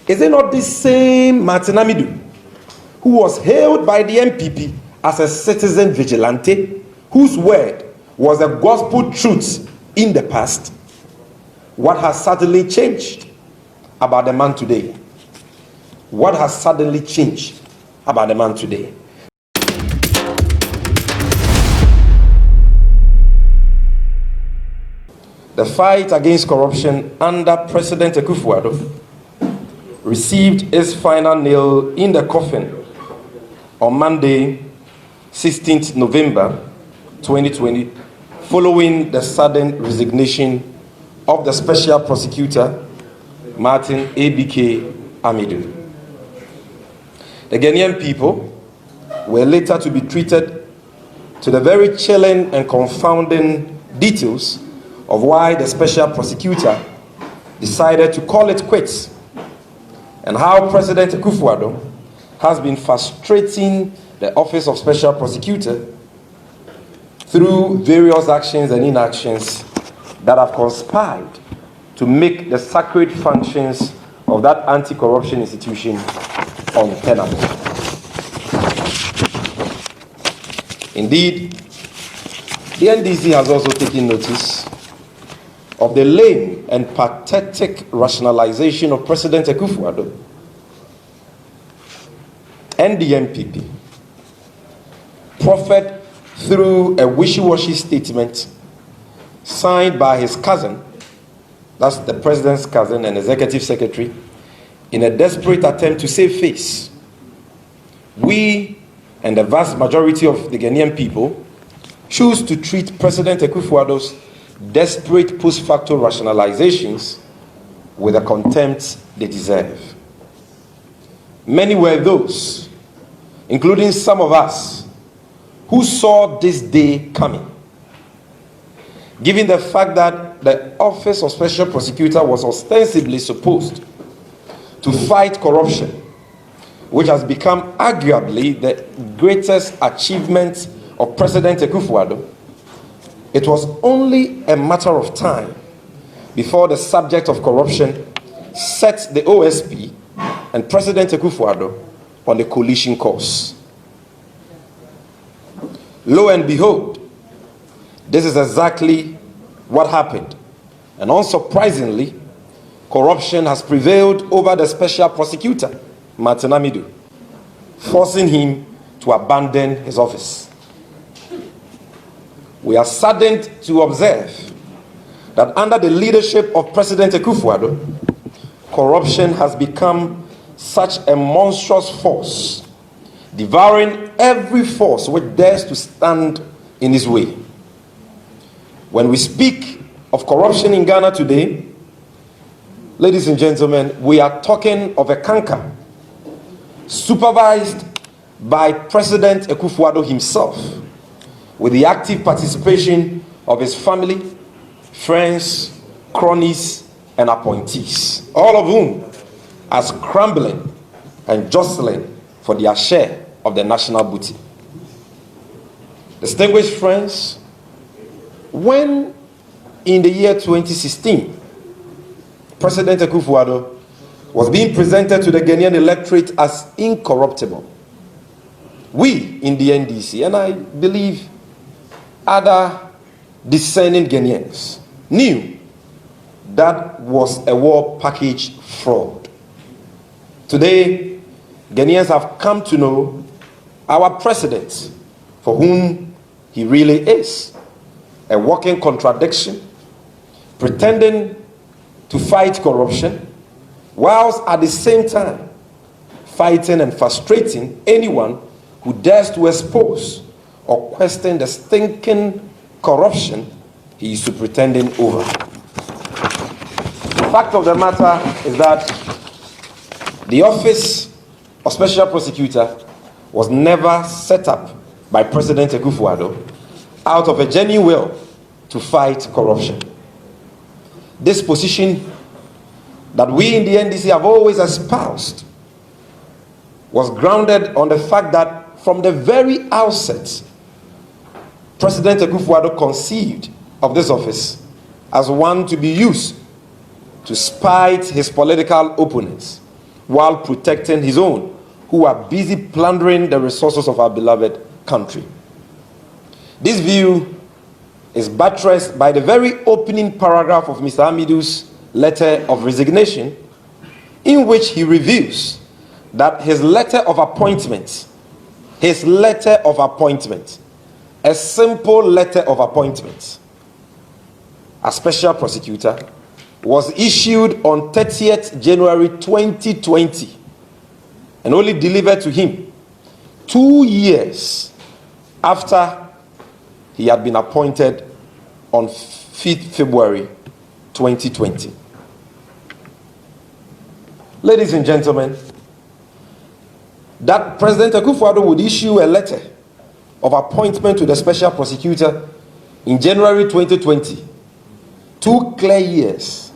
Is it not this same Martin Amidu who was hailed by the MPP as a citizen vigilante, whose word was a gospel truth in the past? What has suddenly changed about the man today? What has suddenly changed about the man today? The fight against corruption under President Akufo-Addo received its final nail in the coffin on Monday, 16th November 2020, following the sudden resignation of the Special Prosecutor, Martin Amidu. The Ghanaian people were later to be treated to the very chilling and confounding details of why the Special Prosecutor decided to call it quits, and how President Akufo-Addo has been frustrating the Office of Special Prosecutor through various actions and inactions that have conspired to make the sacred functions of that anti-corruption institution untenable. Indeed, the NDC has also taken notice of the lame and pathetic rationalization of President Akufo-Addo and the MPP, proffered through a wishy-washy statement signed by his cousin, that's the president's cousin and executive secretary, in a desperate attempt to save face. We and the vast majority of the Ghanaian people choose to treat President Akufo-Addo's desperate post-facto rationalizations with the contempt they deserve. Many were those, including some of us, who saw this day coming, given the fact that the Office of Special Prosecutor was ostensibly supposed to fight corruption, which has become arguably the greatest achievement of President Akufo-Addo. It was only a matter of time before the subject of corruption set the OSP and President Akufo-Addo on the collision course. Lo and behold, this is exactly what happened. And unsurprisingly, corruption has prevailed over the Special Prosecutor, Martin Amidu, forcing him to abandon his office. We are saddened to observe that under the leadership of President Akufo-Addo, corruption has become such a monstrous force, devouring every force which dares to stand in his way. When we speak of corruption in Ghana today, ladies and gentlemen, we are talking of a canker supervised by President Akufo-Addo himself, with the active participation of his family, friends, cronies, and appointees, all of whom are scrambling and jostling for their share of the national booty. Distinguished friends, when in the year 2016, President Akufo-Addo was being presented to the Ghanaian electorate as incorruptible, we in the NDC, and I believe other discerning Ghanaians, knew that was a war package fraud. Today, Ghanaians have come to know our president for whom he really is, a walking contradiction, pretending to fight corruption, whilst at the same time fighting and frustrating anyone who dares to expose or question the stinking corruption he is superintending over. The fact of the matter is that the Office of Special Prosecutor was never set up by President Akufo-Addo out of a genuine will to fight corruption. This position that we in the NDC have always espoused was grounded on the fact that from the very outset, President Akufo-Addo conceived of this office as one to be used to spite his political opponents while protecting his own, who are busy plundering the resources of our beloved country. This view is buttressed by the very opening paragraph of Mr. Amidu's letter of resignation, in which he reveals that his letter of appointment, a simple letter of appointment as special prosecutor, was issued on 30th January 2020 and only delivered to him 2 years after he had been appointed on 5th February 2020. Ladies and gentlemen, that President Akufo-Addo would issue a letter of appointment to the special prosecutor in January 2020, 2 clear years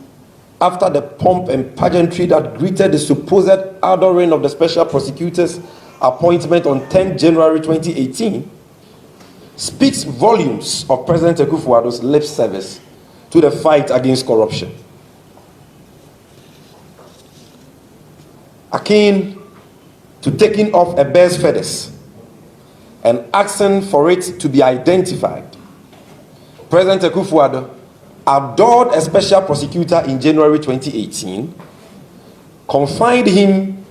after the pomp and pageantry that greeted the supposed adoring of the special prosecutor's appointment on 10 January 2018, speaks volumes of President Akufo-Addo's lip service to the fight against corruption. Akin to taking off a bear's feathers and asking for it to be identified, President Akufo-Addo adored a special prosecutor in January 2018, confined him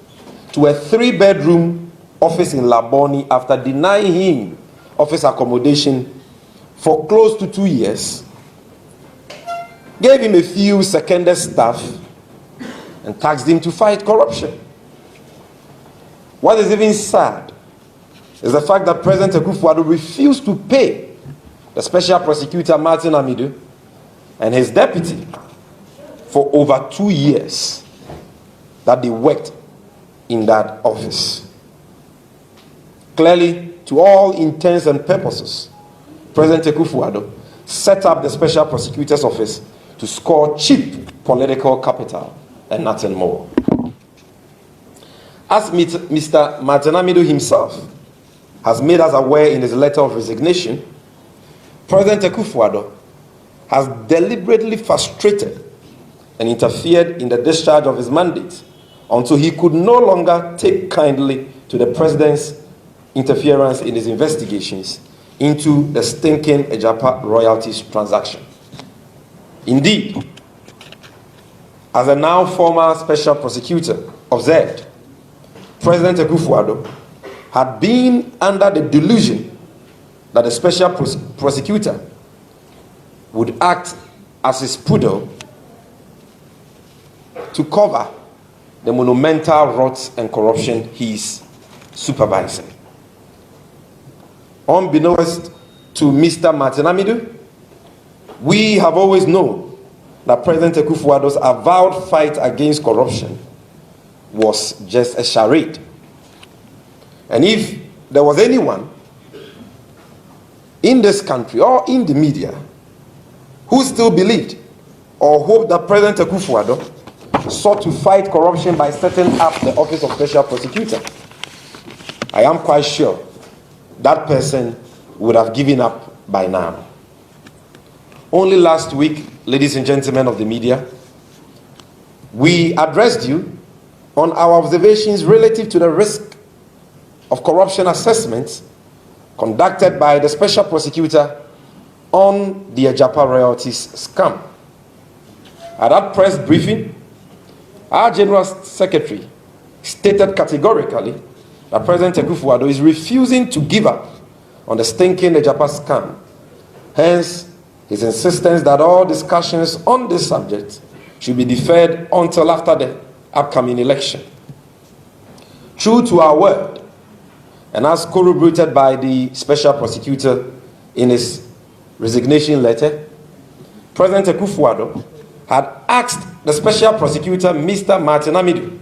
to a 3-bedroom office in Laboni after denying him office accommodation for close to 2 years, gave him a few seconded staff, and tasked him to fight corruption. What is even sad is the fact that President Akufo-Addo refused to pay the special prosecutor Martin Amidu and his deputy for over 2 years that they worked in that office. Clearly, to all intents and purposes, President Akufo-Addo set up the special prosecutor's office to score cheap political capital and nothing more. As Mr. Martin Amidu himself has made us aware in his letter of resignation, President Akufo-Addo has deliberately frustrated and interfered in the discharge of his mandate until he could no longer take kindly to the president's interference in his investigations into the stinking Ejapa royalties transaction. Indeed, as a now former special prosecutor observed, President Akufo-Addo had been under the delusion that the special prosecutor would act as his poodle to cover the monumental rot and corruption he's supervising. Unbeknownst to Mr. Martin Amidu, we have always known that President Akufo-Addo's avowed fight against corruption was just a charade. And if there was anyone in this country or in the media who still believed or hoped that President Akufo-Addo sought to fight corruption by setting up the office of special prosecutor, I am quite sure that person would have given up by now. Only last week, ladies and gentlemen of the media, we addressed you on our observations relative to the risk of corruption assessments conducted by the special prosecutor on the Ejapa royalties scam. At that press briefing, our General Secretary stated categorically that President Akufo-Addo is refusing to give up on the stinking Ejapa scam. Hence, his insistence that all discussions on this subject should be deferred until after the upcoming election. True to our word, and as corroborated by the special prosecutor in his resignation letter, President Akufo-Addo had asked the special prosecutor, Mr. Martin Amidu,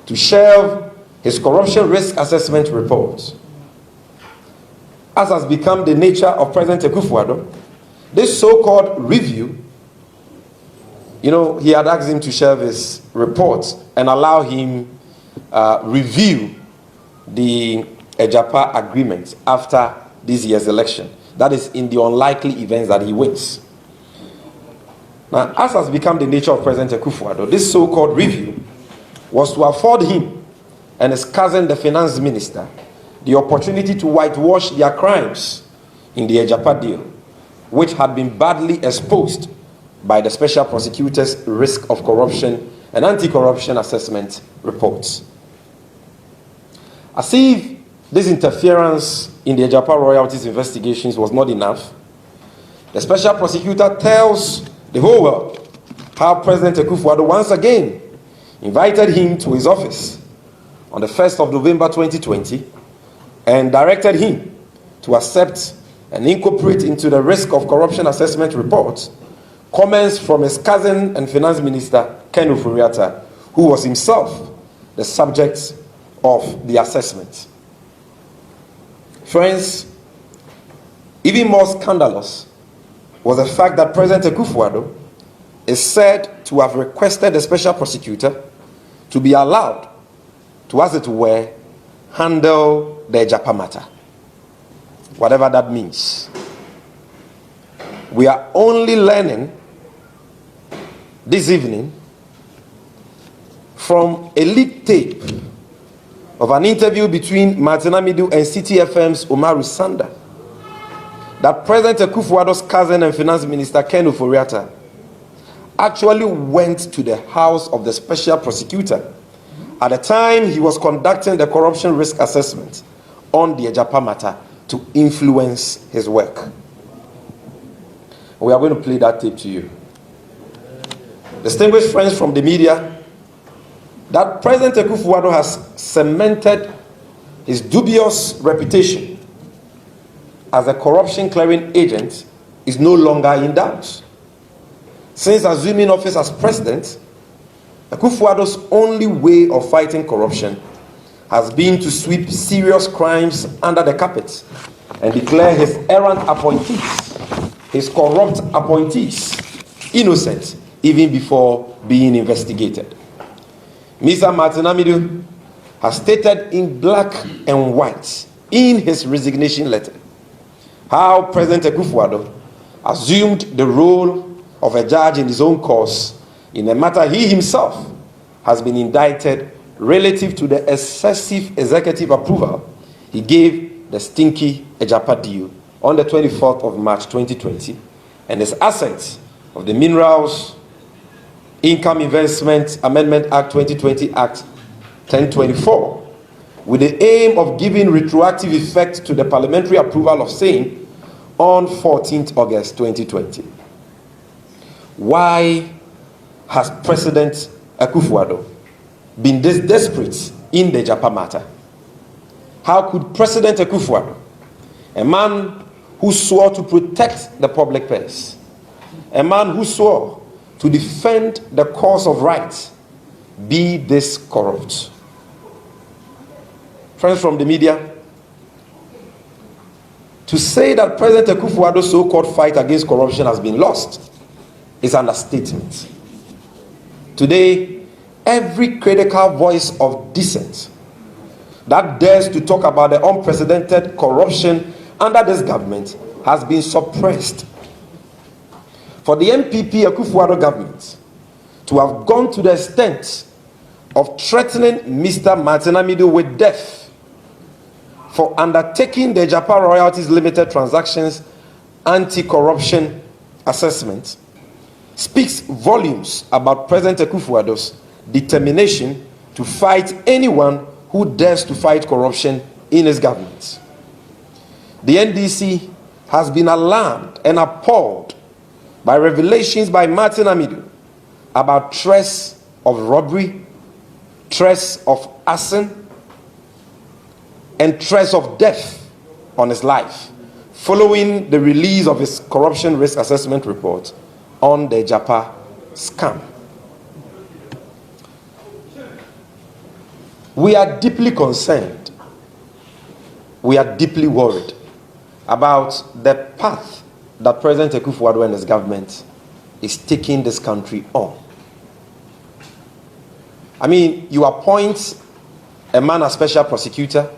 to shelve his corruption risk assessment report. As has become the nature of President Akufo-Addo, this so-called review, he had asked him to shelve his report and allow him review the Ejapa agreement after this year's election. That is in the unlikely events that he wins. Now, as has become the nature of President Akufo-Addo, this so-called review was to afford him and his cousin, the finance minister, the opportunity to whitewash their crimes in the Ejapa deal, which had been badly exposed by the Special Prosecutor's risk of corruption and anti-corruption assessment reports. As if this interference in the Ejapa royalties investigations was not enough, the Special Prosecutor tells the whole world how President Akufo-Addo once again invited him to his office on the 1st of November 2020 and directed him to accept and incorporate into the risk of corruption assessment report comments from his cousin and finance minister, Ken Ofori-Atta, who was himself the subject of the assessment. Friends, even more scandalous was the fact that President Akufo-Addo is said to have requested the Special Prosecutor to be allowed to, as it were, handle the Ejapa matter, whatever that means. We are only learning this evening from a leaked tape of an interview between Martin Amidu and CTFM's Umaru Sanda that President Akufo-Addo's cousin and finance minister Ken Ofori-Atta actually went to the house of the Special Prosecutor at the time he was conducting the corruption risk assessment on the Ejapa matter to influence his work. We are going to play that tape to you. Distinguished friends from the media, that President Akufo-Addo has cemented his dubious reputation as a corruption clearing agent is no longer in doubt. Since assuming office as president, Akufo-Addo's only way of fighting corruption has been to sweep serious crimes under the carpet and declare his errant appointees, his corrupt appointees, innocent even before being investigated. Mr. Martin Amidu has stated in black and white in his resignation letter how President Akufo-Addo assumed the role of a judge in his own cause in a matter he himself has been indicted relative to the excessive executive approval he gave the stinky Ejapa deal on the 24th of March 2020 and his assent of the Minerals Income Investment Amendment Act 2020 Act 1024 with the aim of giving retroactive effect to the parliamentary approval of same on 14th August 2020. Why has President Akufo-Addo been this desperate in the Ejapa matter? How could President Akufo-Addo, a man who swore to protect the public purse, a man who swore to defend the cause of right, be this corrupt? Friends from the media, to say that President Akufo-Addo's so-called fight against corruption has been lost is an understatement. Today, every critical voice of dissent that dares to talk about the unprecedented corruption under this government has been suppressed. For the MPP Akufo-Addo government to have gone to the extent of threatening Mr. Martin Amidu with death for undertaking the Ejapa Royalties Limited Transactions Anti-Corruption Assessment speaks volumes about President Akufo-Addo's determination to fight anyone who dares to fight corruption in his government. The NDC has been alarmed and appalled by revelations by Martin Amidu about threats of robbery, threats of arson, and threats of death on his life following the release of his corruption risk assessment report on the Ejapa scam. We are deeply concerned, we are deeply worried about the path that President Akufo-Addo and his government is taking this country on. I mean, you appoint a man as special prosecutor,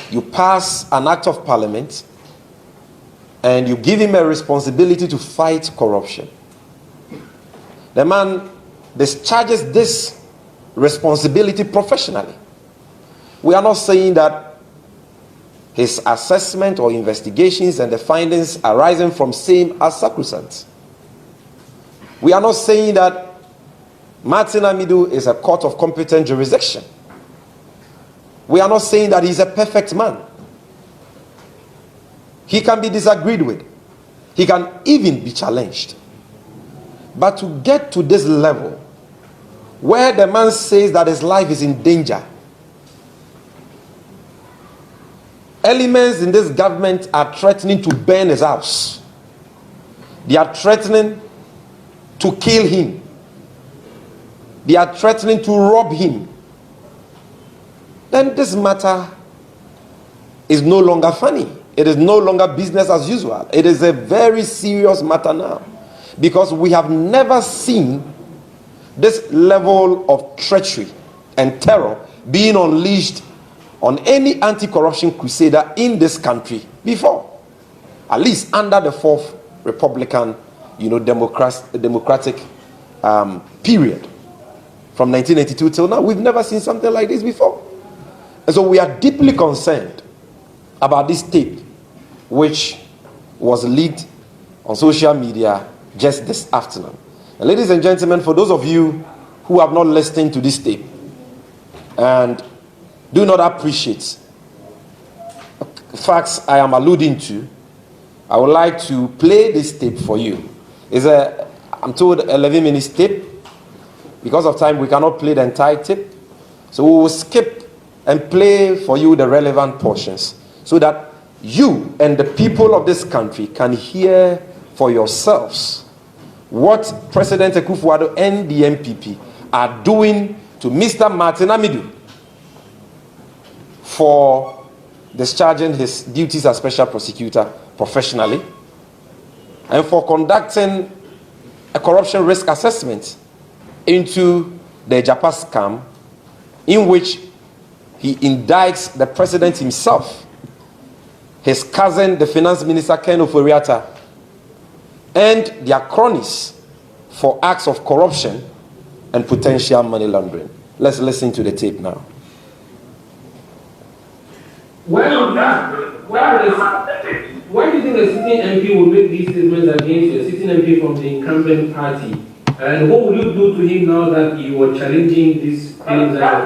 you pass an act of parliament, and you give him a responsibility to fight corruption. The man discharges this responsibility professionally. We are not saying that his assessment or investigations and the findings arising from same are sacrosanct. We are not saying that Martin Amidu is a court of competent jurisdiction. We are not saying that he's a perfect man. He can be disagreed with. He can even be challenged. But to get to this level, where the man says that his life is in danger, elements in this government are threatening to burn his house. They are threatening to kill him. They are threatening to rob him. Then this matter is no longer funny. It is no longer business as usual. It is a very serious matter now, because we have never seen this level of treachery and terror being unleashed on any anti-corruption crusader in this country before, at least under the fourth Republican, democratic period from 1982 till now. We've never seen something like this before. And so we are deeply concerned about this tape, which was leaked on social media just this afternoon. And ladies and gentlemen, for those of you who have not listened to this tape and do not appreciate facts I am alluding to, I would like to play this tape for you. It's I'm told, 11-minute tape. Because of time, we cannot play the entire tape. So we will skip and play for you the relevant portions so that you and the people of this country can hear for yourselves what President Akufo-Addo and the MPP are doing to Mr. Martin Amidu for discharging his duties as Special Prosecutor professionally and for conducting a corruption risk assessment into the Japa scam, in which he indicts the president himself, his cousin, the finance minister, Ken Oforiatta, and their cronies for acts of corruption and potential money laundering. Let's listen to the tape now. Why do you think a sitting MP will make these statements against a sitting MP from the incumbent party? And what will you do to him now that you are challenging these claims that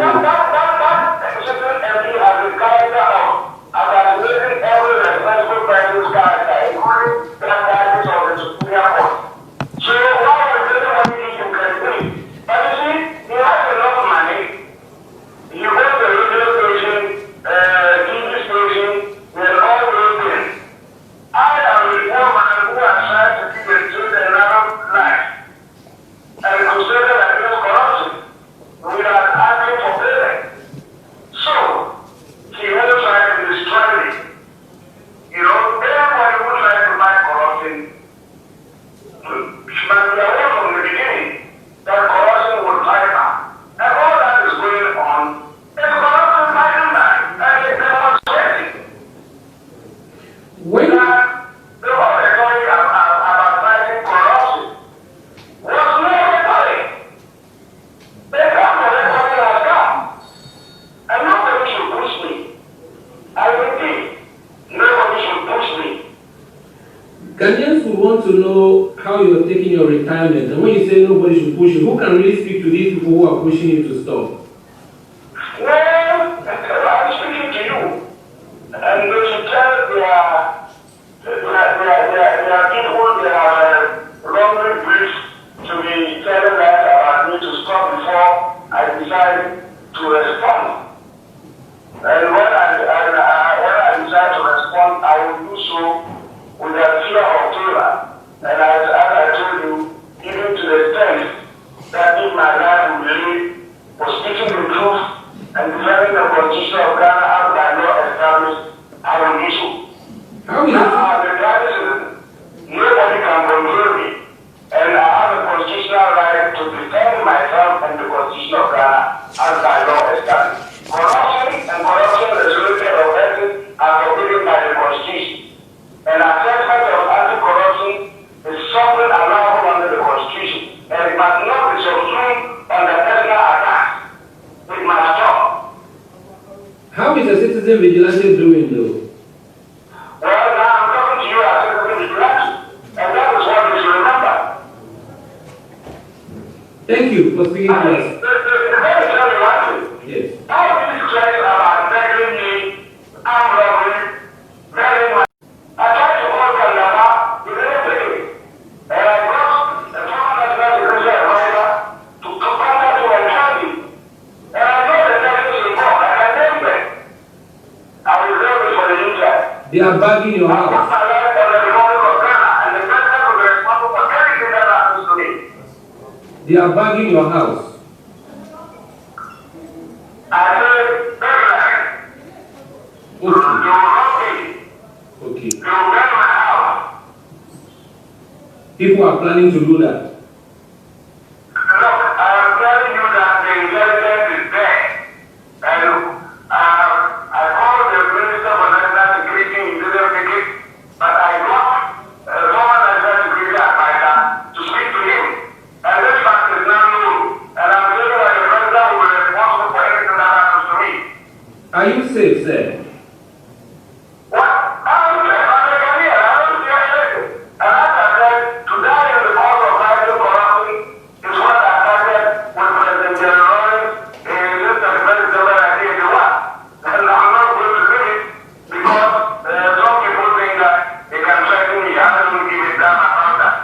Ghanaians would want to know how you are taking your retirement. And when you say nobody should push you, who can really speak to these people who are pushing you to stop? Well, I'm speaking to you. And they should tell their people, their wrongly briefs to be telling that about me to stop before I decide to respond. And when I decide to respond, I will do so with a fear of terror. And as I told you, even to the extent that if my life will be for speaking the truth and defending the constitution of Ghana as by law established, I will do so. Now, as a private citizen, nobody can control me. And I have a constitutional right to defend myself and the constitution of Ghana as by law established. How is a citizen vigilante doing though? Well, now I'm talking to you as a citizen vigilante, and that is what you should remember. Thank you for speaking to us. Let me tell you one thing. Yes. All these threats about begging me, armed robbery, very much. I tried to call Kandama, he didn't take it. And I brought a former national security advisor to contact him and tell me. And I know the message is wrong, and I name them. I will reserve it for the inside. They are bagging your I put house. my life on the Republic of Ghana, and the president will be responsible for everything that happens to me. They are bagging your house. I said, better. You will not be. Okay. You will burn my house. People are planning to do that. Look, I am telling you that the intelligence is there. And I called the Minister for National Security, he didn't pick it. But I got a former National Security advisor to speak to him. And this fact is not new. And I'm telling you that the President will be responsible for anything that happens to me. Are you safe, sir? What? I'm safe. I'm a Ghanaian. I don't fear anything. And as I said, to die in the cause of fighting corruption is what I started with President General Lawrence in this presidential idea in one. And I'm not going to do it because some people think that they can threaten me. I don't give a damn about that.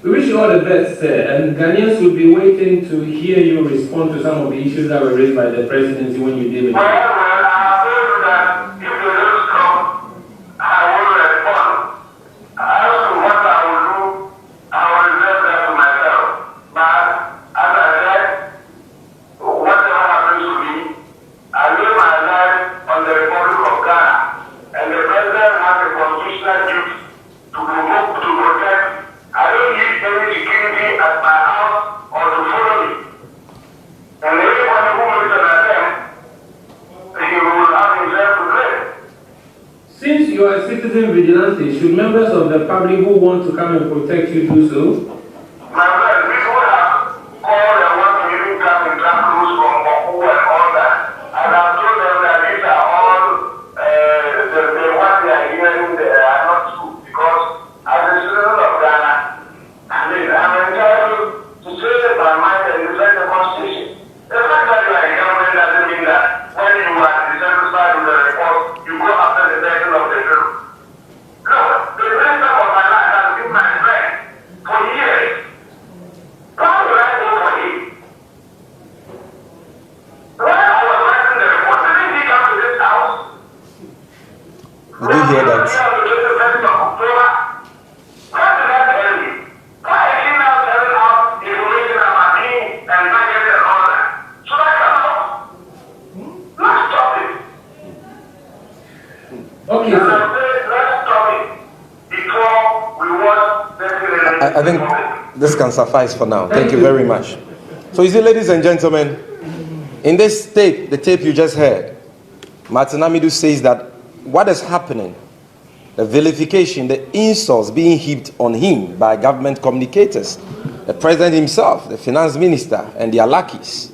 We wish you all the best, sir. And Ghanaians will be waiting to hear you respond to some of the issues that were raised by the presidency when you did it. Well, I told you that if the news come, I will respond. As to what I will do, I will reserve that to myself. But as I said, whatever happens to me, I live my life on the Republic of Ghana. And the president has a constitutional duty to provoke, to protect. I don't need any security at my house or to follow me. And anybody who makes an attempt, he will have himself to blame. Since you are a citizen vigilante, should members of the public who want to come and protect you do so? My friend, people have called and want to even come in Camp Cruz from Baku and all that. And I've told them that these are all, what they are hearing, they are not true. Because as a citizen of Ghana, I mean, I'm entitled to say my mind and defend the Constitution. The fact that you are a government doesn't mean that when you are dissatisfied with the report, you go after the person of the truth. Look, the minister of my life has been my friend for years. Why would I go for him? When I was writing the report, didn't he come to this house? Did you hear that? Why did I tell you? Why is he now telling out information about me and budget and all that? Should I come out? Let's stop it. Okay, And I sir. said, let's stop it before we watch the I think this can suffice for now. Thank you very much. So you see, ladies and gentlemen, in this tape, the tape you just heard, Martin Amidu says that what is happening, the vilification, the insults being heaped on him by government communicators, the president himself, the finance minister, and their lackeys,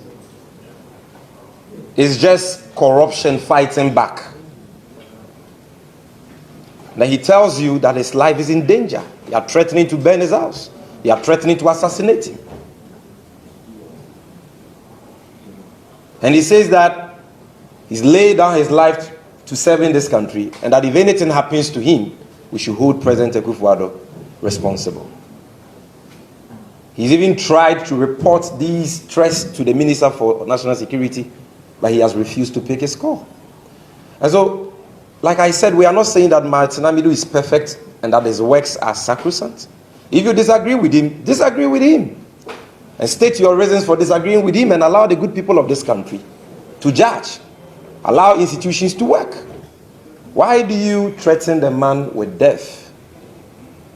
is just corruption fighting back. Now he tells you that his life is in danger. They are threatening to burn his house. They are threatening to assassinate him. And he says that he's laid down his life to serve in this country, and that if anything happens to him, we should hold President Akufo-Addo responsible. He's even tried to report these threats to the Minister for National Security, but he has refused to pick his call. And so, like I said, we are not saying that Martin Amidu is perfect and that his works are sacrosanct. If you disagree with him, disagree with him. And state your reasons for disagreeing with him and allow the good people of this country to judge. Allow institutions to work. Why do you threaten the man with death?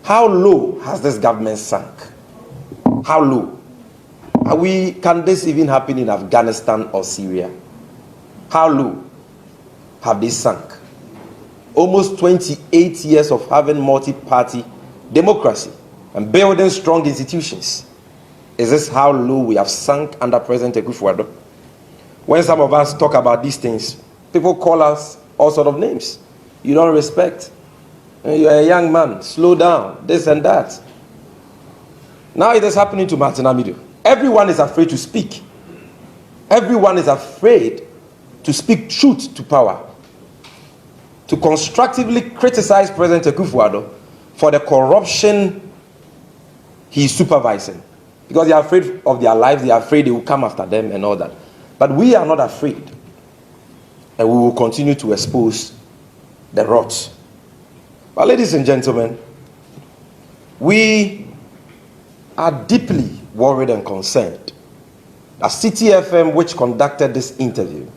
How low has this government sunk? How low? Can this even happen in Afghanistan or Syria? How low have they sunk? Almost 28 years of having multi-party democracy and building strong institutions. Is this how low we have sunk under President Akufo-Addo? When some of us talk about these things, people call us all sort of names. You don't respect. You're a young man. Slow down. This and that. Now it is happening to Martin Amidu. Everyone is afraid to speak. Everyone is afraid to speak truth to power. To constructively criticize President Akufo-Addo for the corruption he is supervising. Because they are afraid of their lives, they are afraid they will come after them and all that. But we are not afraid. And we will continue to expose the rot. But ladies and gentlemen, we are deeply worried and concerned that City FM, which conducted this interview,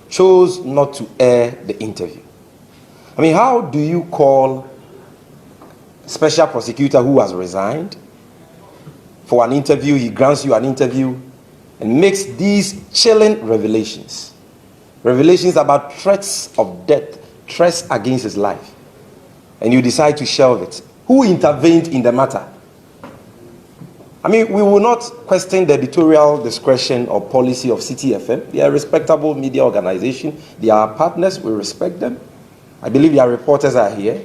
chose not to air the interview. I mean, how do you call Special Prosecutor who has resigned for an interview, he grants you an interview and makes these chilling revelations. Revelations about threats of death, threats against his life. And you decide to shelve it. Who intervened in the matter? I mean, we will not question the editorial discretion or policy of City FM. They are a respectable media organization. They are our partners. We respect them. I believe their reporters are here.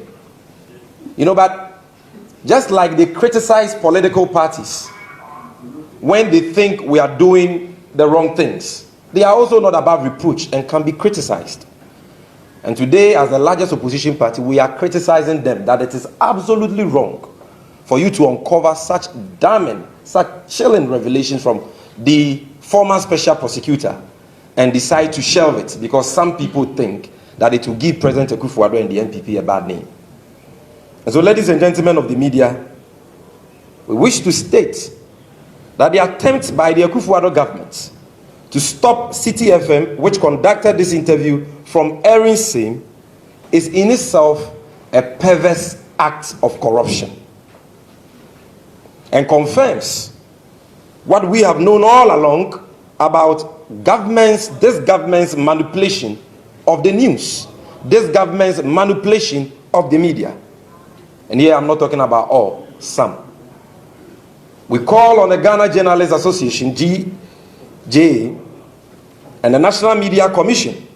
You know, but just like they criticize political parties when they think we are doing the wrong things, they are also not above reproach and can be criticized. And today, as the largest opposition party, we are criticizing them that it is absolutely wrong for you to uncover such damning, such chilling revelations from the former special prosecutor and decide to shelve it because some people think that it will give President Akufo-Addo and the NPP a bad name. And so, ladies and gentlemen of the media, we wish to state that the attempt by the Akufo-Addo government to stop City FM, which conducted this interview, from airing same, is in itself a perverse act of corruption and confirms what we have known all along about this government's manipulation of the news, this government's manipulation of the media. And here I'm not talking about all, some. We call on the Ghana Journalists Association, GJA, and the National Media Commission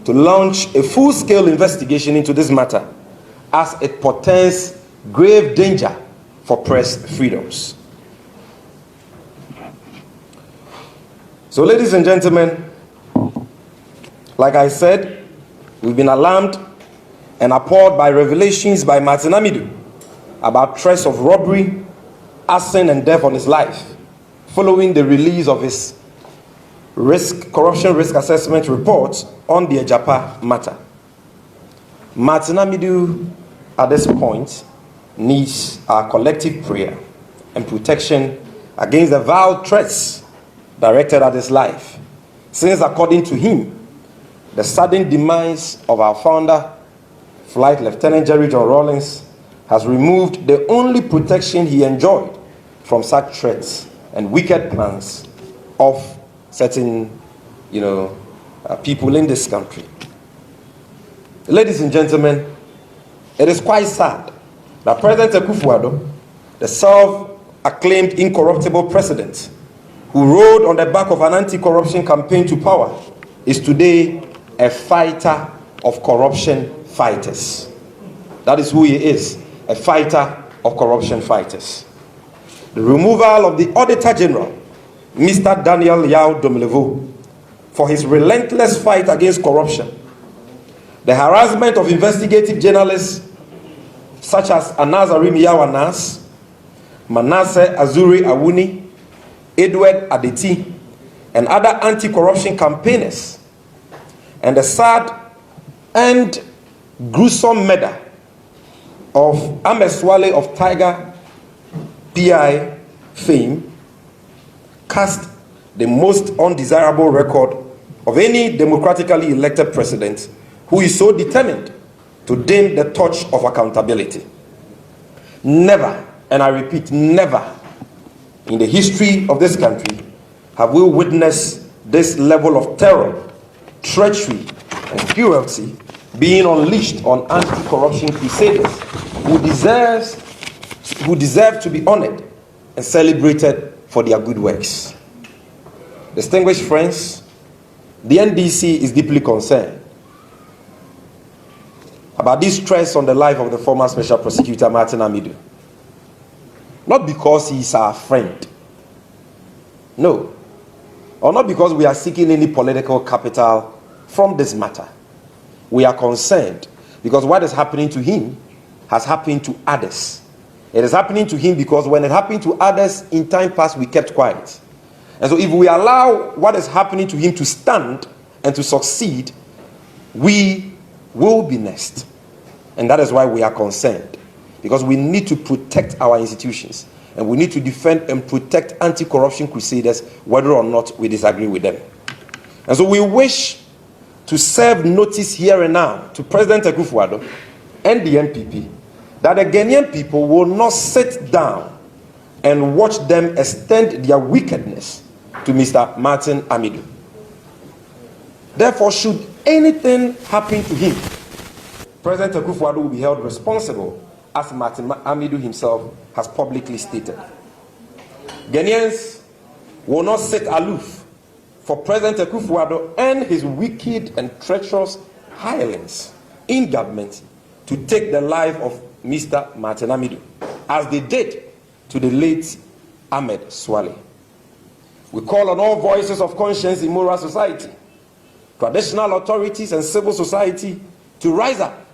to launch a full-scale investigation into this matter as it portends grave danger for press freedoms. So, ladies and gentlemen, like I said, we've been alarmed and appalled by revelations by Martin Amidu about threats of robbery, arson, and death on his life following the release of his corruption risk assessment report on the Ejapa matter. Martin Amidu, at this point, needs our collective prayer and protection against the vile threats directed at his life, since, according to him, the sudden demise of our founder, Flight Lieutenant Jerry John Rawlings, has removed the only protection he enjoyed from such threats and wicked plans of certain, people in this country. Ladies and gentlemen, it is quite sad that President Akufo-Addo, the self-acclaimed incorruptible president who rode on the back of an anti-corruption campaign to power, is today a fighter of corruption fighters. That is who he is, a fighter of corruption fighters. The removal of the Auditor General, Mr. Daniel Yao Domelevo, for his relentless fight against corruption, the harassment of investigative journalists such as Anazarim Yawanas, Manasseh Azuri Awuni, Edward Adeti, and other anti-corruption campaigners, and the sad and gruesome murder of Ameswale of Tiger PI fame, cast the most undesirable record of any democratically elected president who is so determined to dim the torch of accountability. Never, and I repeat, never in the history of this country have we witnessed this level of terror, treachery, and cruelty being unleashed on anti-corruption crusaders who deserve to be honored and celebrated for their good works. Distinguished friends, the NDC is deeply concerned about this stress on the life of the former Special Prosecutor Martin Amidu. Not because he is our friend, no, or not because we are seeking any political capital from this matter. We are concerned because what is happening to him has happened to others. It is happening to him because when it happened to others in time past, we kept quiet. And so if we allow what is happening to him to stand and to succeed, we will be next. And that is why we are concerned. Because we need to protect our institutions. And we need to defend and protect anti-corruption crusaders, whether or not we disagree with them. And so we wish to serve notice here and now to President Akufo-Addo and the NPP that the Ghanaian people will not sit down and watch them extend their wickedness to Mr. Martin Amidu. Therefore, should anything happen to him, President Akufo-Addo will be held responsible, as Martin Amidu himself has publicly stated. Ghanaians will not sit aloof for President Akufo-Addo and his wicked and treacherous hirelings in government to take the life of Mr. Martin Amidu, as they did to the late Ahmed Swale. We call on all voices of conscience in moral society, traditional authorities and civil society to rise up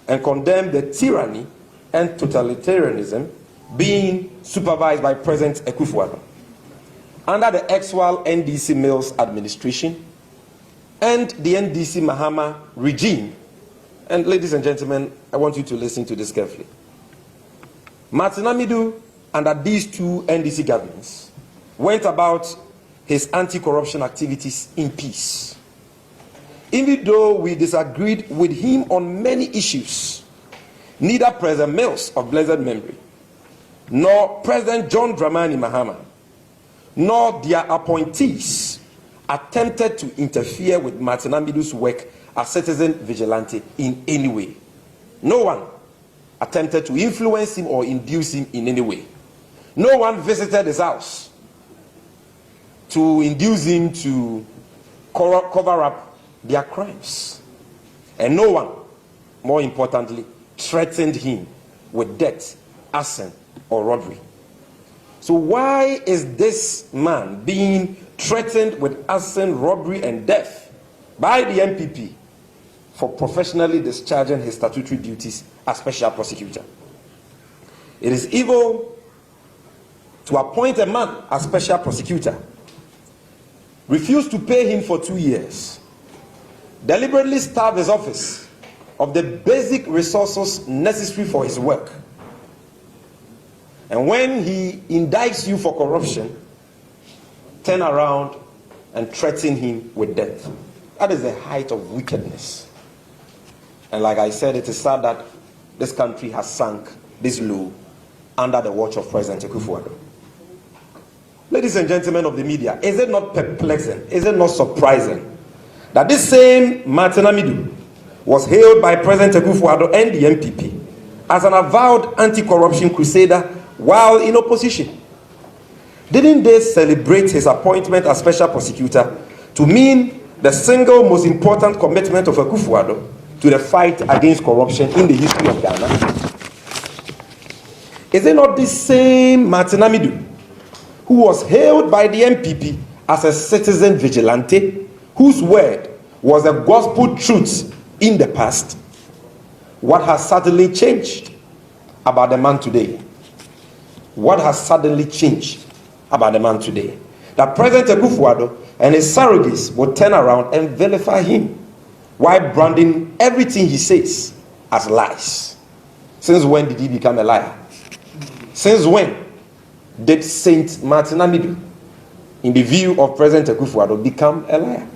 and condemn the tyranny and totalitarianism being supervised by President Akufo-Addo under the ex-Wal NDC Mills administration and the NDC Mahama regime. And ladies and gentlemen, I want you to listen to this carefully. Martin Amidu, under these two NDC governments, went about his anti-corruption activities in peace. Even though we disagreed with him on many issues, neither President Mills of blessed memory, nor President John Dramani Mahama, nor their appointees attempted to interfere with Martin Amidu's work as citizen vigilante in any way. No one attempted to influence him or induce him in any way. No one visited his house to induce him to cover up their crimes. And no one, more importantly, threatened him with death, arson, or robbery. So why is this man being threatened with arson, robbery, and death by the NPP for professionally discharging his statutory duties as Special Prosecutor? It is evil to appoint a man as Special Prosecutor, refuse to pay him for 2 years, deliberately starve his office of the basic resources necessary for his work, and when he indicts you for corruption, turn around and threaten him with death. That is the height of wickedness. And like I said, it is sad that this country has sunk this low under the watch of President Akufo-Addo. Ladies and gentlemen of the media, is it not perplexing, is it not surprising that this same Martin Amidu was hailed by President Akufo-Addo and the NPP as an avowed anti-corruption crusader while in opposition? Didn't they celebrate his appointment as Special Prosecutor to mean the single most important commitment of Akufo-Addo to the fight against corruption in the history of Ghana? Is it not this same Martin Amidu who was hailed by the NPP as a citizen vigilante, whose word was a gospel truth in the past? What has suddenly changed about the man today? What has suddenly changed about the man today? That President Akufo-Addo and his surrogates will turn around and vilify him while branding everything he says as lies. Since when did he become a liar? Since when did Saint Martin Amidu, in the view of President Akufo-Addo, become a liar?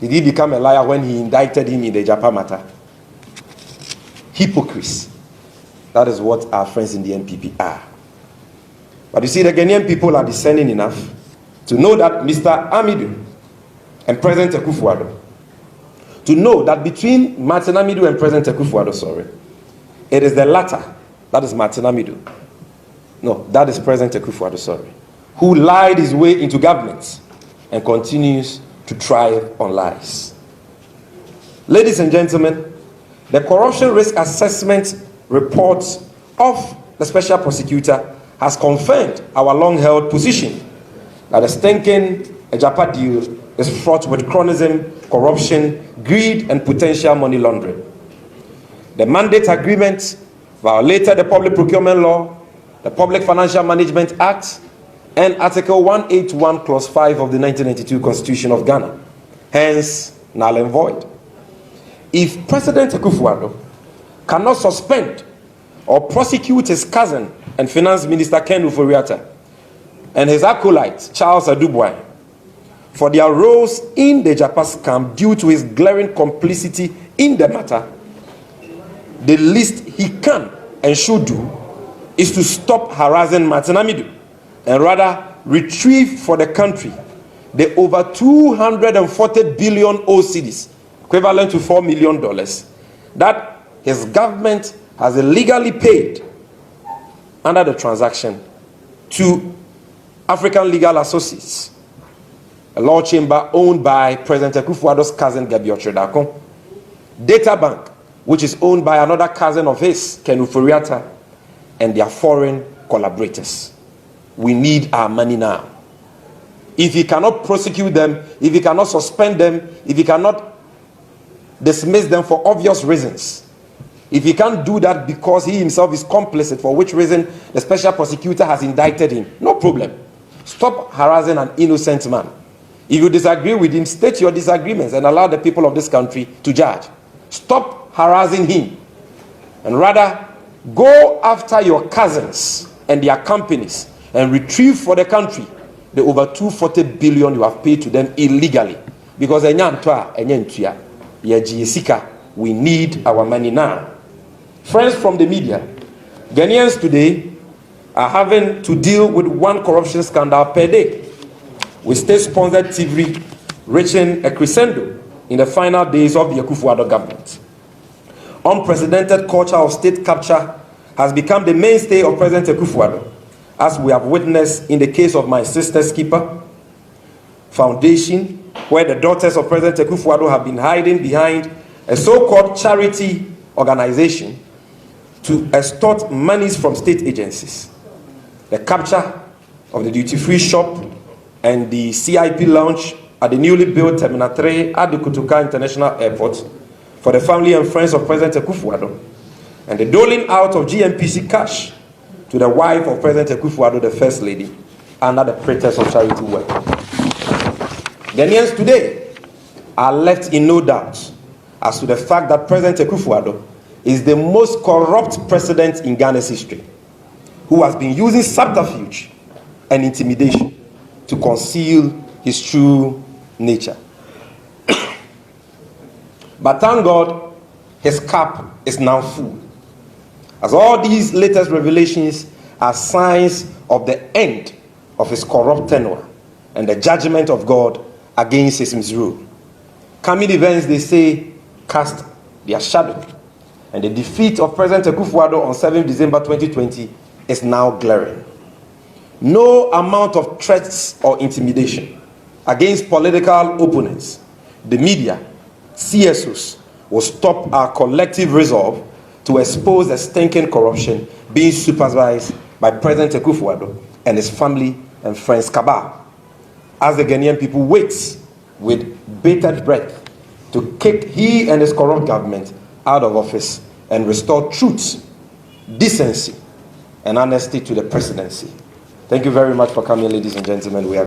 Did he become a liar when he indicted him in the Japan matter? Hypocrites. That is what our friends in the NPP are. But you see, the Ghanaian people are discerning enough to know that Mr. Amidu and President Akufo-Addo, to know that between Martin Amidu and President Akufo-Addo, it is the latter, that is Martin Amidu. No, that is President Akufo-Addo, who lied his way into government and continues to thrive on lies. Ladies and gentlemen, the corruption risk assessment report of the Special Prosecutor has confirmed our long-held position that the stinking Ejapa deal is fraught with cronyism, corruption, greed, and potential money laundering. The mandate agreement violated the Public Procurement Law, the Public Financial Management Act, and Article 181, Clause 5 of the 1992 Constitution of Ghana, hence null and void. If President Akufo-Addo cannot suspend or prosecute his cousin and Finance Minister Ken Ofori-Atta and his acolyte Charles Adubwai for their roles in the Japa scam due to his glaring complicity in the matter, the least he can and should do is to stop harassing Martin Amidu and rather retrieve for the country the over 240 billion cedis, equivalent to $4 million, that his government has illegally paid under the transaction to African Legal Associates, a law chamber owned by President Akufo-Addo's cousin Gabi Otredakon, Data Bank, which is owned by another cousin of his, Ken Ofori-Atta, and their foreign collaborators. We need our money now. If he cannot prosecute them, if he cannot suspend them, if he cannot dismiss them for obvious reasons, if he can't do that because he himself is complicit, for which reason the Special Prosecutor has indicted him, no problem. Stop harassing an innocent man. If you disagree with him, state your disagreements and allow the people of this country to judge. Stop harassing him and rather go after your cousins and their companies and retrieve for the country the over 240 billion you have paid to them illegally. Because we need our money now. Friends from the media, Ghanaians today are having to deal with one corruption scandal per day, with state-sponsored TV reaching a crescendo in the final days of the Akufo-Addo government. Unprecedented culture of state capture has become the mainstay of President Akufo-Addo, as we have witnessed in the case of My Sister's Keeper Foundation, where the daughters of President Akufo-Addo have been hiding behind a so-called charity organization to extort monies from state agencies. The capture of the duty-free shop and the CIP lounge at the newly built Terminal 3 at the Kotoka International Airport for the family and friends of President Akufo-Addo, and the doling out of GMPC cash to the wife of President Akufo-Addo, the First Lady, under the pretext of charity work. Ghanaians today are left in no doubt as to the fact that President Akufo-Addo is the most corrupt president in Ghana's history, who has been using subterfuge and intimidation to conceal his true nature. But thank God, his cup is now full, as all these latest revelations are signs of the end of his corrupt tenure and the judgment of God against his misrule. Coming events, they say, cast their shadow, and the defeat of President Akufo-Addo on 7 December 2020 is now glaring. No amount of threats or intimidation against political opponents, the media, CSOs, will stop our collective resolve to expose the stinking corruption being supervised by President Akufo-Addo and his family and friends cabal, as the Ghanaian people wait with bated breath to kick he and his corrupt government out of office and restore truth, decency, and honesty to the presidency. Thank you very much for coming, ladies and gentlemen. We are